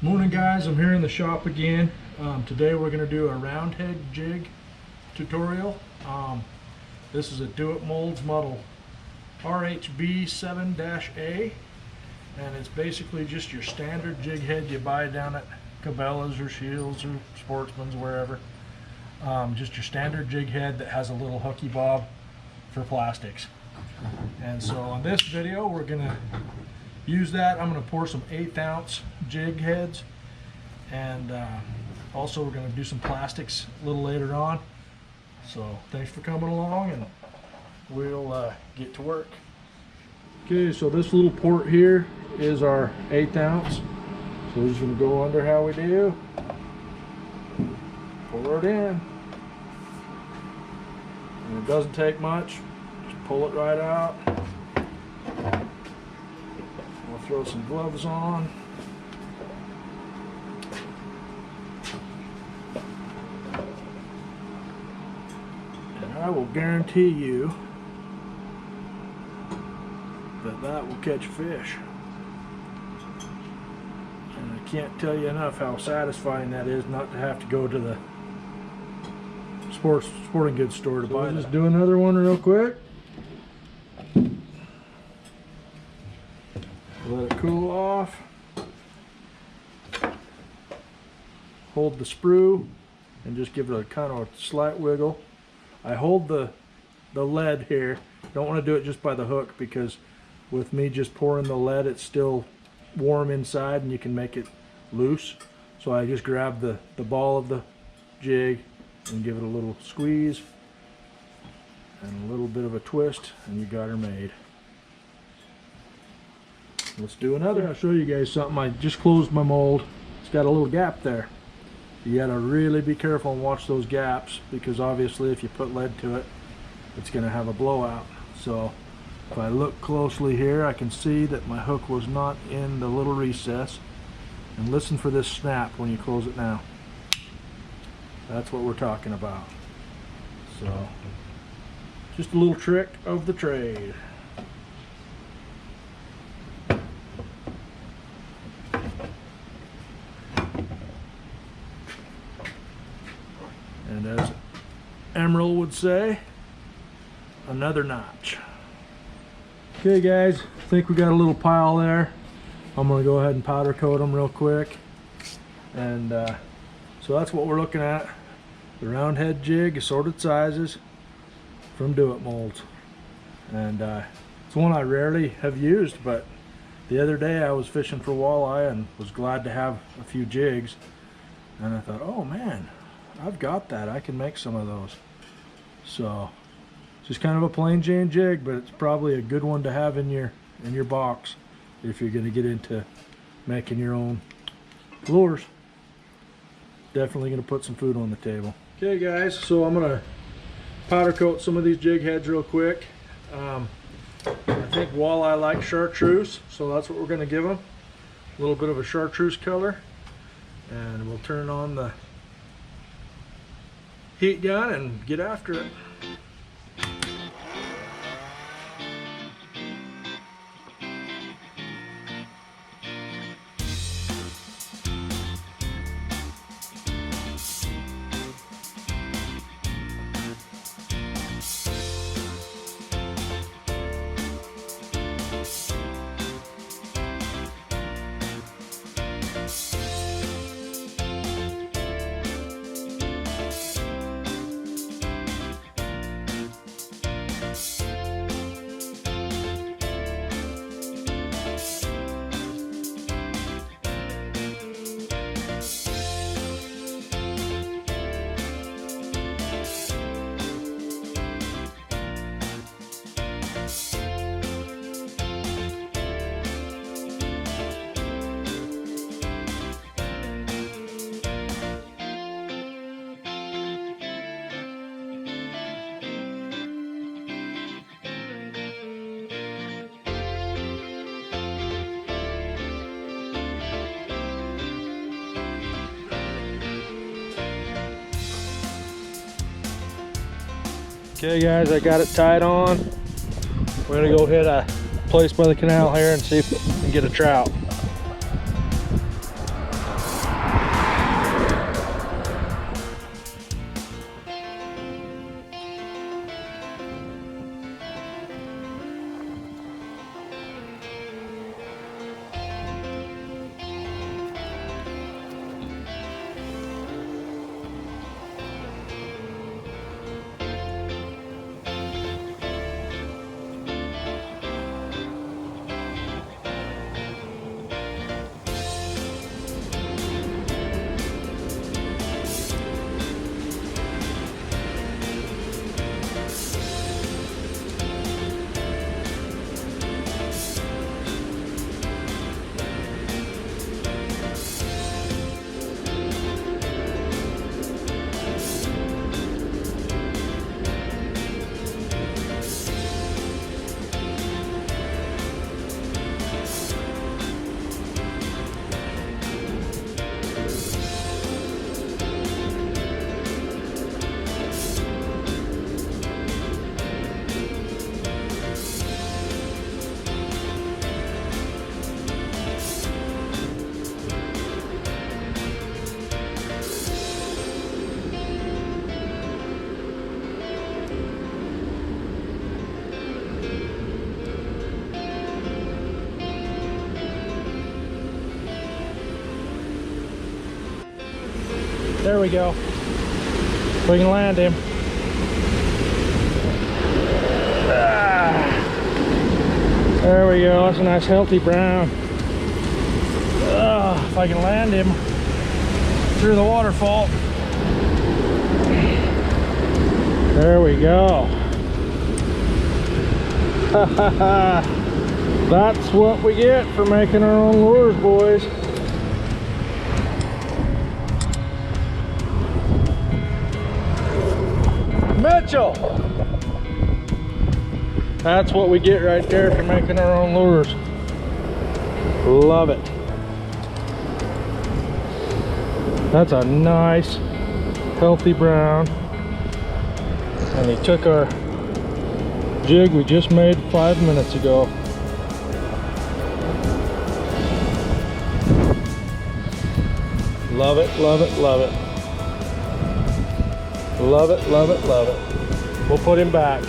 Morning guys, I'm here in the shop again. Today we're going to do a round head jig tutorial. This is a Do It Molds model RHB 7-A, and it's basically just your standard jig head you buy down at Cabela's or Shields or Sportsman's, wherever. Just your standard jig head that has a little hooky bob for plastics. And so on this video we're going to use that. I'm going to pour some 1/8 ounce jig heads, and also we're going to do some plastics a little later on. So thanks for coming along, and we'll get to work. Okay, so this little port here is our 1/8 ounce. So we're just going to go under how we do. Pour it in. And it doesn't take much. Just pull it right out. Throw some gloves on. And I will guarantee you that that will catch fish. And I can't tell you enough how satisfying that is not to have to go to the sporting goods store to buy that. Just do another one real quick. Let it cool off. Hold the sprue and just give it a kind of a slight wiggle. I hold the lead here. Don't want to do it just by the hook, because with me just pouring the lead, it's still warm inside and you can make it loose. So I just grab the ball of the jig and give it a little squeeze and a little bit of a twist, and you got her made. Let's do another. I'll show you guys something. I just closed my mold. It's got a little gap there. You gotta really be careful and watch those gaps, because obviously if you put lead to it, it's gonna have a blowout. So if I look closely here, I can see that my hook was not in the little recess. And listen for this snap when you close it now. That's what we're talking about. So just a little trick of the trade. And as Emerald would say, another notch. Okay guys, I think we got a little pile there. I'm going to go ahead and powder coat them real quick. And so that's what we're looking at. The round head jig, assorted sizes from Do It Molds. And it's one I rarely have used, but the other day I was fishing for walleye and was glad to have a few jigs. And I thought, oh man, I've got that. I can make some of those. So it's just kind of a plain Jane jig, but it's probably a good one to have in your box if you're going to get into making your own lures. Definitely going to put some food on the table. Okay guys, so I'm going to powder coat some of these jig heads real quick. I think walleye like chartreuse, so that's what we're going to give them. A little bit of a chartreuse color, and we'll turn on the heat gun and get after it. Okay guys, I got it tied on. We're gonna go hit a place by the canal here and see if we can get a trout. There we go. We can land him. There we go. That's a nice healthy brown. If I can land him through the waterfall. There we go. That's what we get for making our own lures, boys. Mitchell! That's what we get right there for making our own lures. Love it. That's a nice, healthy brown. And he took our jig we just made 5 minutes ago. Love it, love it, love it. Love it, love it, love it. We'll put him back.